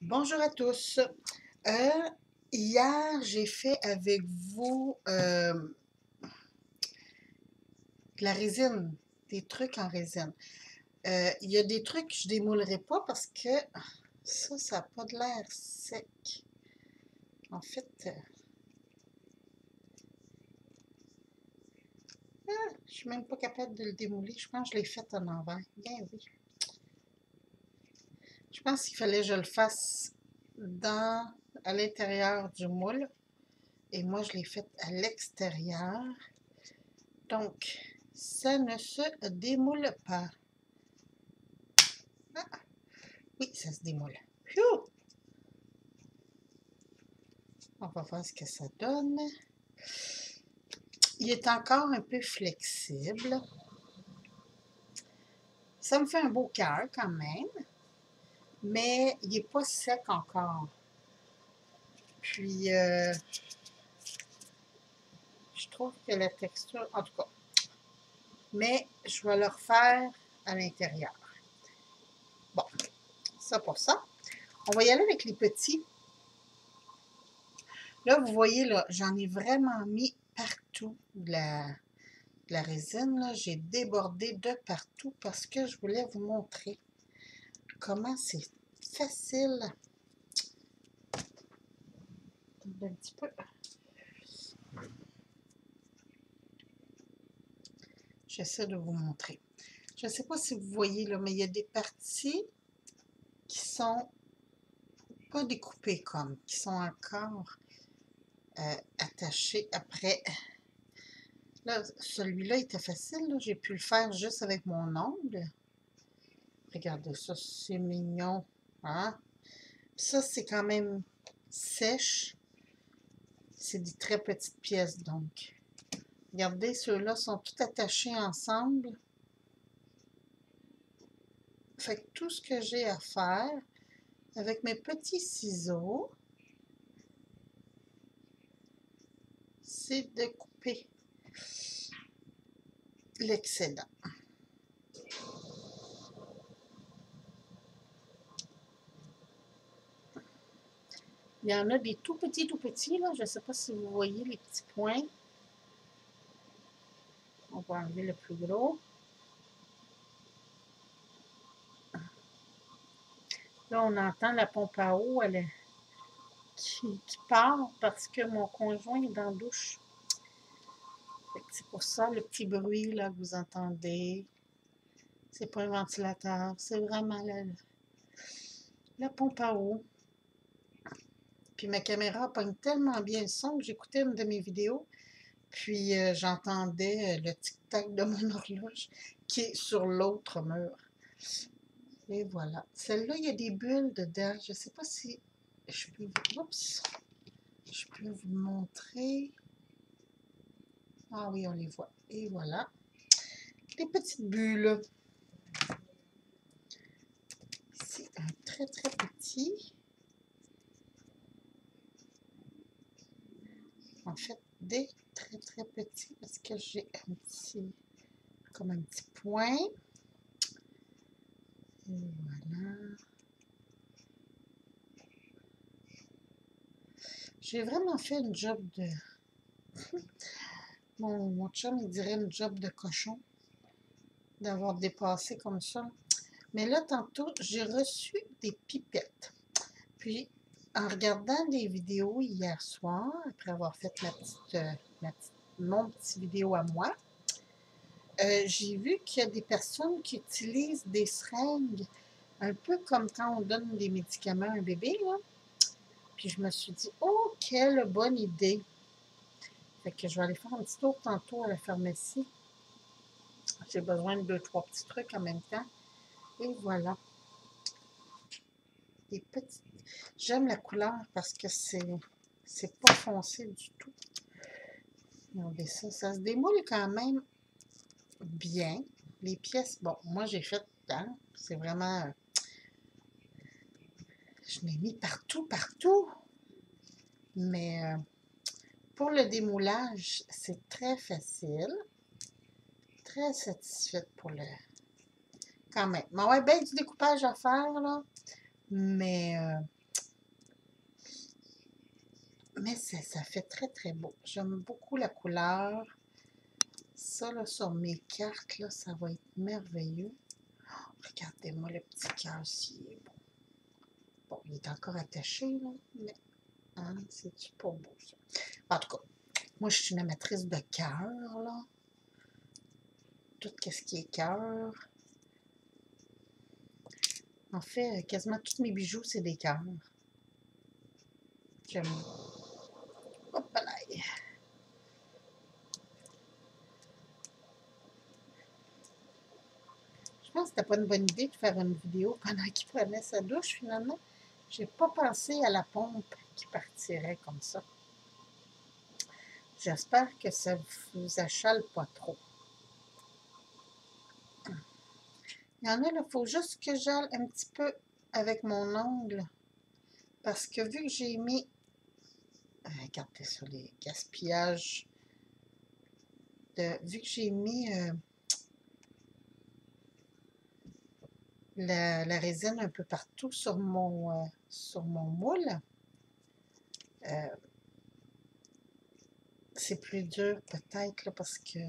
Bonjour à tous. Hier, j'ai fait avec vous de la résine, des trucs en résine. Il y a des trucs que je démoulerai pas parce que ça n'a pas de l'air sec. En fait, je suis même pas capable de le démouler. Je pense que je l'ai fait en envers. Bien oui. Je pense qu'il fallait que je le fasse à l'intérieur du moule. Et moi, je l'ai fait à l'extérieur. Donc, ça ne se démoule pas. Ah, oui, ça se démoule. Phew! On va voir ce que ça donne. Il est encore un peu flexible. Ça me fait un beau cœur quand même, mais il n'est pas sec encore. Puis, je trouve que la texture, en tout cas, mais je vais le refaire à l'intérieur. Bon, ça pour ça. On va y aller avec les petits. Là, vous voyez, là, j'en ai vraiment mis partout de la résine. J'ai débordé de partout parce que je voulais vous montrer comment c'est facile. Un petit peu. J'essaie de vous montrer. Je ne sais pas si vous voyez, là, mais il y a des parties qui sont pas découpées comme, qui sont encore attachées après. Là, celui-là était facile. J'ai pu le faire juste avec mon ongle. Regardez ça, c'est mignon. Hein? Ça, c'est quand même sèche. C'est des très petites pièces, donc. Regardez, ceux-là sont tout attachés ensemble. Fait que tout ce que j'ai à faire, avec mes petits ciseaux, c'est de couper l'excédent. Il y en a des tout petits, là. Je ne sais pas si vous voyez les petits points. On va enlever le plus gros. Là, on entend la pompe à eau qui part parce que mon conjoint est dans la douche. C'est pour ça le petit bruit là, que vous entendez. C'est pas un ventilateur, c'est vraiment la pompe à eau. Puis ma caméra pogne tellement bien le son que j'écoutais une de mes vidéos. Puis j'entendais le tic-tac de mon horloge qui est sur l'autre mur. Et voilà. Celle-là, il y a des bulles dedans. Je ne sais pas si je peux vous... Oups! Je peux vous montrer. Ah oui, on les voit. Et voilà. Les petites bulles. C'est un très petit. En fait, des très petits parce que j'ai un petit, comme un petit point. Et voilà. J'ai vraiment fait une job de... Mon chum, il dirait une job de cochon d'avoir dépassé comme ça. Mais là, tantôt, j'ai reçu des pipettes. Puis, en regardant des vidéos hier soir, après avoir fait mon petit vidéo à moi, j'ai vu qu'il y a des personnes qui utilisent des seringues, un peu comme quand on donne des médicaments à un bébé, là. Puis je me suis dit, oh, quelle bonne idée! Fait que je vais aller faire un petit tour tantôt à la pharmacie. J'ai besoin de 2-3 petits trucs en même temps. Et voilà. Des petites. J'aime la couleur parce que c'est pas foncé du tout. Regardez ça, ça se démoule quand même bien. Les pièces, bon, moi j'ai fait, hein, c'est vraiment, je l'ai mis partout. Mais pour le démoulage, c'est très facile. Très satisfaite pour le, quand même. Mais ouais, ben du découpage à faire, là. Mais Mais ça fait très, très beau. J'aime beaucoup la couleur. Ça, là, sur mes cartes, là, ça va être merveilleux. Oh, regardez-moi le petit cœur aussi. Bon. Bon, il est encore attaché, là, mais hein, c'est-tu pas beau, ça? En tout cas, moi, je suis une amatrice de cœur, là. Tout ce qui est cœur. En fait, quasiment tous mes bijoux, c'est des cœurs. J'aime. Hop là. Je pense que c'était pas une bonne idée de faire une vidéo pendant qu'il prenait sa douche, finalement. J'ai pas pensé à la pompe qui partirait comme ça. J'espère que ça vous achale pas trop. Il y en a, il faut juste que j'aille un petit peu avec mon ongle. Parce que vu que j'ai mis... regardez ça, les gaspillages. Vu que j'ai mis la résine un peu partout sur mon moule, c'est plus dur peut-être parce que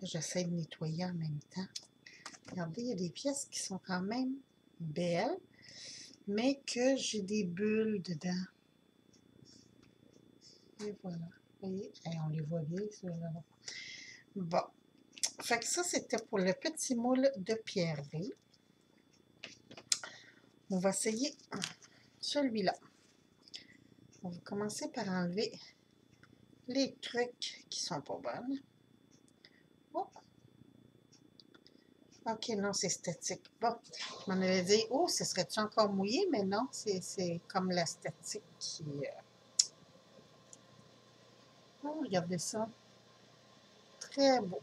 j'essaie de nettoyer en même temps. Regardez, il y a des pièces qui sont quand même belles, mais que j'ai des bulles dedans. Et voilà. Vous voyez, on les voit bien, ceux-là. Bon. Fait que ça, c'était pour le petit moule de pierrerie. On va essayer celui-là. On va commencer par enlever les trucs qui sont pas bonnes. Oh. Ok, non, c'est statique. Bon, je m'en avais dit, oh, ce serait-tu encore mouillé? Mais non, c'est comme la statique qui... Oh, regardez ça. Très beau.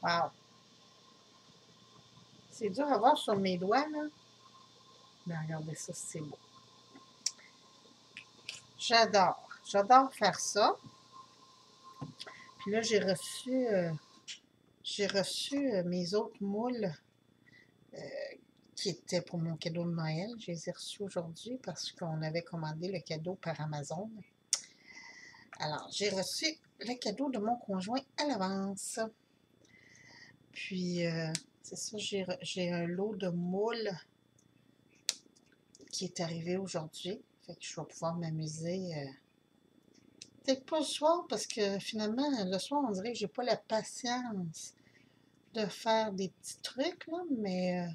Wow. C'est dur à voir sur mes doigts, là. Mais regardez ça, c'est beau. J'adore. J'adore faire ça. Puis là, j'ai reçu mes autres moules qui étaient pour mon cadeau de Noël. Je les ai reçus aujourd'hui parce qu'on avait commandé le cadeau par Amazon. Alors, j'ai reçu le cadeau de mon conjoint à l'avance. Puis, c'est ça, j'ai un lot de moules qui est arrivé aujourd'hui. Fait que je vais pouvoir m'amuser. Peut-être pas le soir, parce que finalement, le soir, on dirait que j'ai pas la patience de faire des petits trucs, là, mais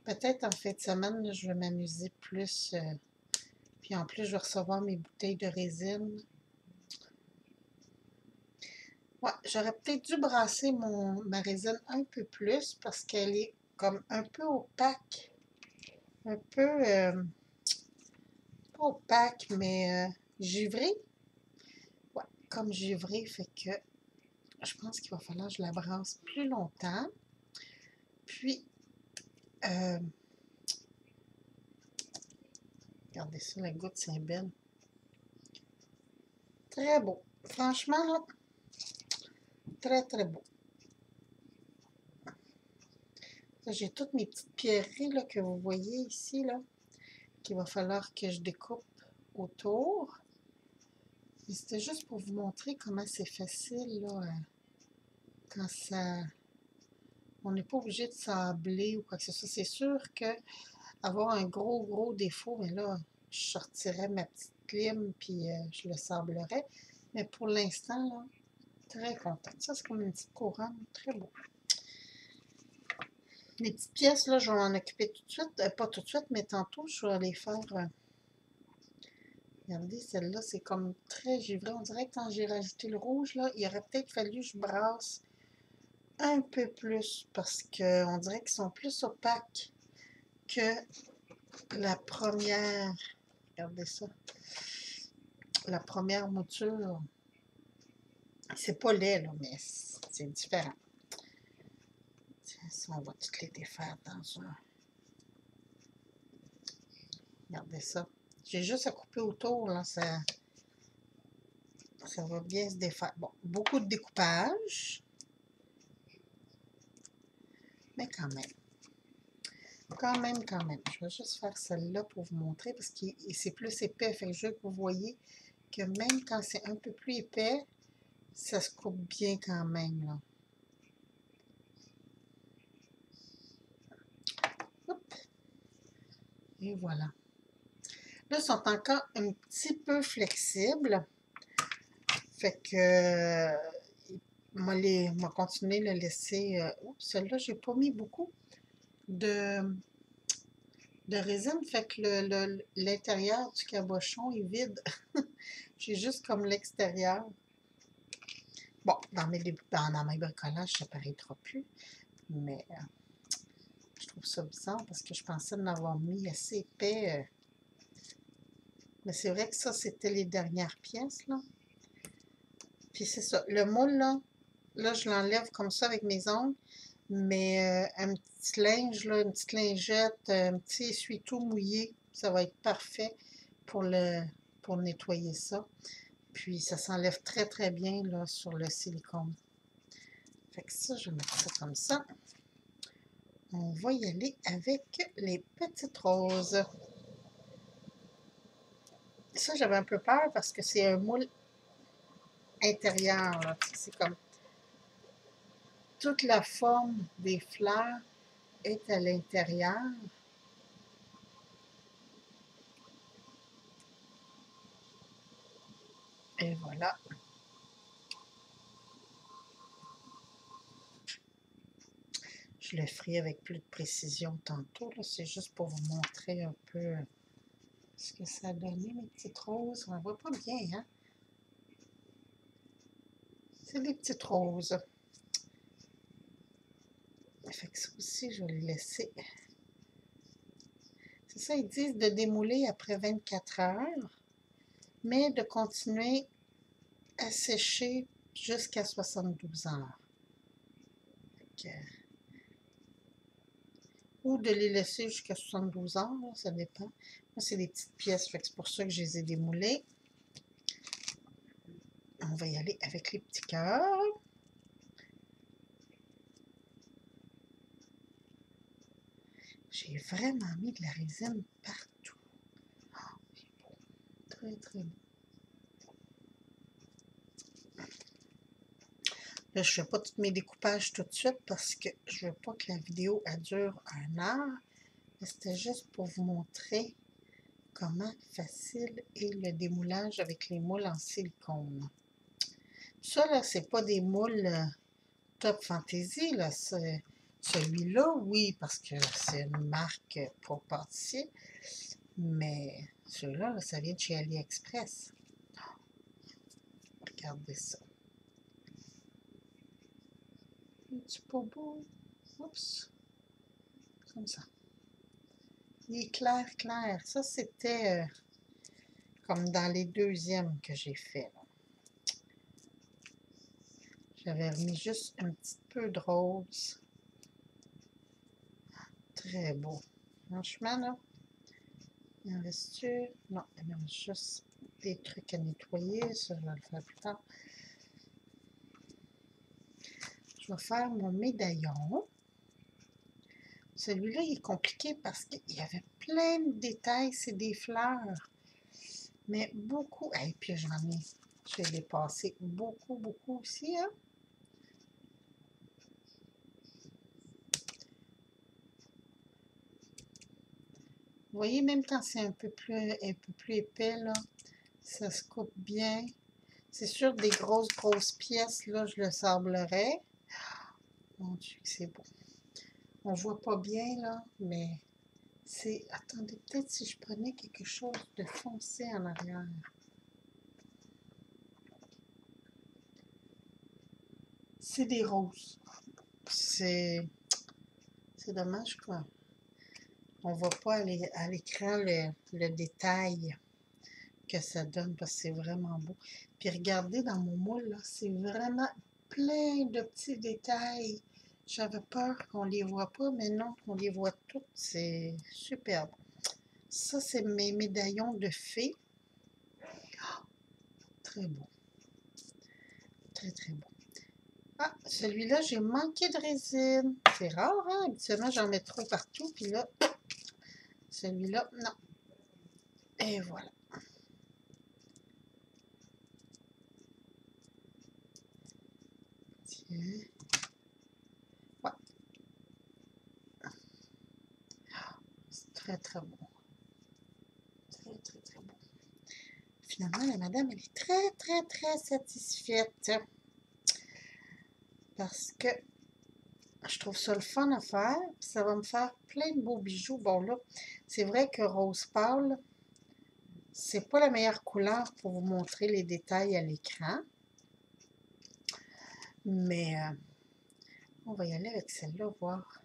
peut-être en fin de semaine, là, je vais m'amuser plus. Puis en plus, je vais recevoir mes bouteilles de résine. Ouais, j'aurais peut-être dû brasser ma résine un peu plus parce qu'elle est comme un peu opaque. Un peu, pas opaque, mais givrée. Ouais, comme givrée, fait que je pense qu'il va falloir que je la brasse plus longtemps. Puis, regardez ça, la goutte, c'est belle. Très beau. Franchement, là, très, très beau. J'ai toutes mes petites pierreries là, que vous voyez ici, là, qu'il va falloir que je découpe autour. C'était juste pour vous montrer comment c'est facile, là, quand ça... On n'est pas obligé de sabler ou quoi que ce soit. C'est sûr que avoir un gros défaut, mais là, je sortirais ma petite lime puis je le sablerais. Mais pour l'instant, là, très contente. Ça, c'est comme une petite couronne. Très beau. Les petites pièces, là, je vais m'en occuper tout de suite. Pas tout de suite, mais tantôt, je vais les faire... regardez, celle-là, c'est comme très givré. On dirait que quand j'ai rajouté le rouge, là, il aurait peut-être fallu que je brasse un peu plus parce qu'on dirait qu'ils sont plus opaques que la première. Regardez ça. La première mouture. C'est pas laid, là, mais c'est différent. Tiens, ça, on va toutes les défaire dans un... Regardez ça. J'ai juste à couper autour, là, ça va bien se défaire. Bon, beaucoup de découpage, mais quand même. Quand même, quand même. Je vais juste faire celle-là pour vous montrer parce que c'est plus épais. Fait que je veux que vous voyez que même quand c'est un peu plus épais, ça se coupe bien quand même, là. Hop. Et voilà. Là, ils sont encore un petit peu flexibles. Fait que m'a continuer de le laisser. Oups, celle-là, j'ai pas mis beaucoup de, de résine. Fait que l'intérieur du cabochon est vide. J'ai juste comme l'extérieur. Bon, dans mes bricolages, ça paraîtra plus. Mais je trouve ça bizarre parce que je pensais en avoir mis assez épais. Mais c'est vrai que ça, c'était les dernières pièces, là. Puis c'est ça. Le moule, là, je l'enlève comme ça avec mes ongles. Mais un petit linge, là, une petite lingette, un petit essuie-tout mouillé, ça va être parfait pour pour nettoyer ça. Puis ça s'enlève très très bien là, sur le silicone. Fait que ça, je vais mettre ça comme ça. On va y aller avec les petites roses. Ça, j'avais un peu peur parce que c'est un moule intérieur. C'est comme toute la forme des fleurs est à l'intérieur. Et voilà. Je le ferai avec plus de précision tantôt. C'est juste pour vous montrer un peu ce que ça a donné, mes petites roses. On ne voit pas bien, hein? C'est des petites roses. Fait que ça aussi, je vais le laisser. C'est ça, ils disent de démouler après 24 heures, mais de continuer à sécher jusqu'à 72 heures. Ou de les laisser jusqu'à 72 heures, là, ça dépend. Moi, c'est des petites pièces, fait que c'est pour ça que je les ai démoulées. On va y aller avec les petits cœurs. J'ai vraiment mis de la résine partout. Oh, c'est beau. Très, très beau. Là, je ne fais pas tous mes découpages tout de suite parce que je ne veux pas que la vidéo elle dure 1 heure. C'était juste pour vous montrer comment facile est le démoulage avec les moules en silicone. Ça, là, c'est pas des moules Top Fantasy, là. Celui-là, oui, parce que c'est une marque pour pâtissier. Mais celui-là, là, ça vient de chez AliExpress. Regardez ça. Un petit peu beau. Oups. Comme ça. Il est clair, clair. Ça, c'était comme dans les deuxièmes que j'ai fait. J'avais remis juste un petit peu de rose. Très beau. Franchement, là, il en reste-tu? Non, il en reste juste des trucs à nettoyer. Ça, je vais le faire plus tard. Je vais faire mon médaillon. Celui-là, il est compliqué parce qu'il y avait plein de détails. C'est des fleurs. Mais beaucoup. Et puis, je vais les passer beaucoup, beaucoup aussi. Hein? Vous voyez, même quand c'est un peu plus épais, là, ça se coupe bien. C'est sûr, des grosses pièces, là, je le sablerai. Mon Dieu, que c'est beau. On voit pas bien, là, mais c'est... Attendez, peut-être si je prenais quelque chose de foncé en arrière. C'est des roses. C'est dommage, quoi. On voit pas à l'écran le détail que ça donne parce que c'est vraiment beau. Puis regardez dans mon moule, là, c'est vraiment plein de petits détails. J'avais peur qu'on les voit pas, mais non, on les voit toutes. C'est superbe. Ça, c'est mes médaillons de fées. Oh, très beau. Très, très beau. Ah, celui-là, j'ai manqué de résine. C'est rare, hein? Habituellement, j'en mets trop partout. Puis là, celui-là, non. Et voilà. Tiens. Ouais. C'est très, très bon. Très, très, très bon. Finalement, la madame, elle est très, très, très satisfaite. Parce que je trouve ça le fun à faire. Ça va me faire plein de beaux bijoux. Bon, là, c'est vrai que rose pâle, c'est pas la meilleure couleur pour vous montrer les détails à l'écran. Mais on va y aller avec celle-là, voir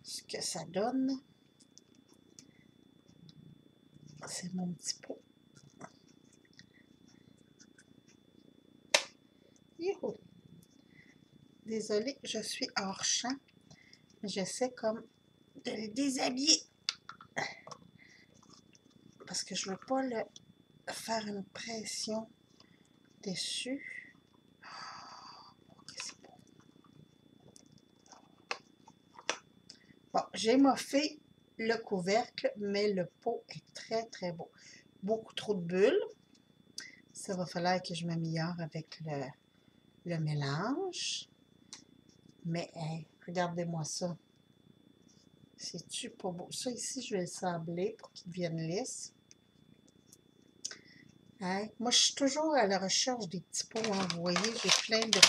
ce que ça donne. C'est mon petit pot. Youhou! Désolée, je suis hors champ. J'essaie comme de le déshabiller. Parce que je ne veux pas le faire une pression dessus. Oh, c'est bon. Bon, j'ai moffé le couvercle, mais le pot est très, très beau. Beaucoup trop de bulles. Ça va falloir que je m'améliore avec le mélange. Mais hey, regardez-moi ça. C'est-tu pas beau? Ça ici, je vais le sabler pour qu'il devienne lisse. Hey, moi, je suis toujours à la recherche des petits pots. Hein. Vous voyez, j'ai plein de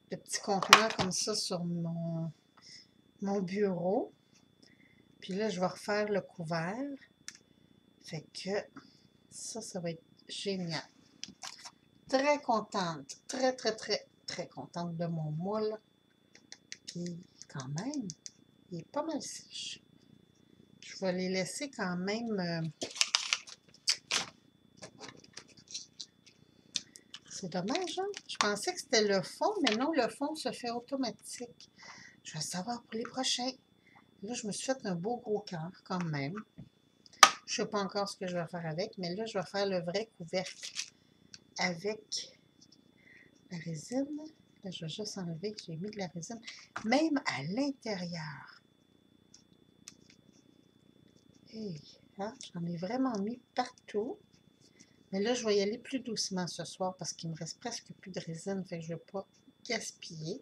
petits contenants comme ça sur mon bureau. Puis là, je vais refaire le couvert. Fait que ça va être génial. Très contente. Très, très, très, très contente de mon moule. Puis quand même, il est pas mal sèche. Je vais les laisser quand même. C'est dommage, hein? Je pensais que c'était le fond, mais non, le fond se fait automatique. Je vais savoir pour les prochains. Là, je me suis fait un beau gros cœur quand même. Je ne sais pas encore ce que je vais faire avec, mais là, je vais faire le vrai couvercle avec la résine. Là, je vais juste enlever que j'ai mis de la résine, même à l'intérieur. Hey, hein, j'en ai vraiment mis partout. Mais là, je vais y aller plus doucement ce soir parce qu'il me reste presque plus de résine, fait que je ne vais pas gaspiller.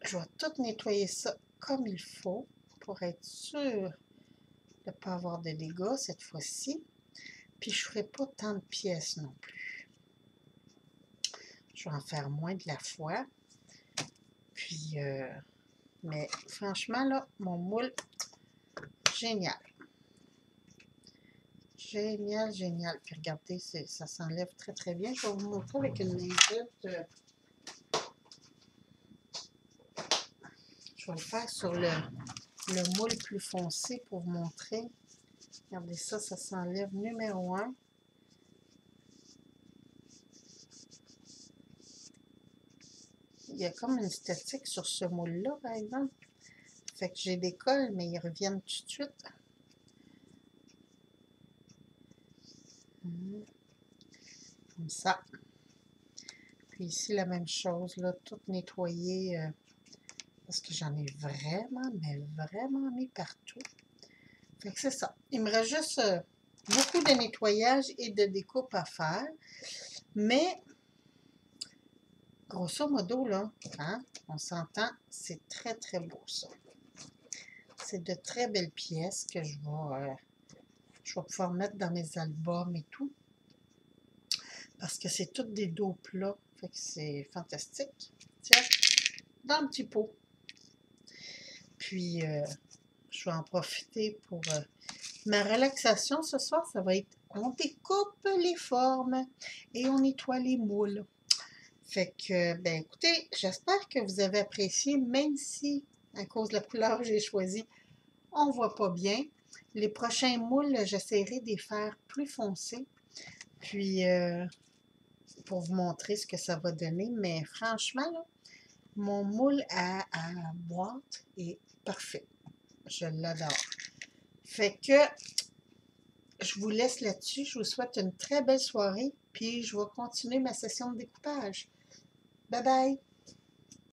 Je vais tout nettoyer ça comme il faut pour être sûr de ne pas avoir de dégâts cette fois-ci. Puis je ne ferai pas tant de pièces non plus. Je vais en faire moins de la fois. Puis, mais franchement, là, mon moule, génial. Génial, génial. Puis regardez, ça s'enlève très, très bien. Je vais vous montrer avec une lingette. Je vais le faire sur le moule plus foncé pour vous montrer. Regardez ça, ça s'enlève numéro 1. Il y a comme une statique sur ce moule-là, par exemple. Fait que j'ai des cols, mais ils reviennent tout de suite. Comme ça. Puis ici, la même chose, là, tout nettoyé, parce que j'en ai vraiment, mais vraiment mis partout. Fait que c'est ça. Il me reste juste beaucoup de nettoyage et de découpe à faire. Mais, grosso modo, là, hein, on s'entend, c'est très, très beau, ça. C'est de très belles pièces que je vais pouvoir mettre dans mes albums et tout. Parce que c'est toutes des dos plats. Fait que c'est fantastique. Tiens, dans le petit pot. Puis, je vais en profiter pour ma relaxation ce soir. Ça va être, on découpe les formes et on nettoie les moules. Fait que, ben écoutez, j'espère que vous avez apprécié, même si, à cause de la couleur que j'ai choisie, on ne voit pas bien. Les prochains moules, j'essaierai de les faire plus foncés. Puis, pour vous montrer ce que ça va donner. Mais franchement, là, mon moule à boîte est parfait. Je l'adore. Fait que je vous laisse là-dessus. Je vous souhaite une très belle soirée. puis je vais continuer ma session de découpage. Bye bye!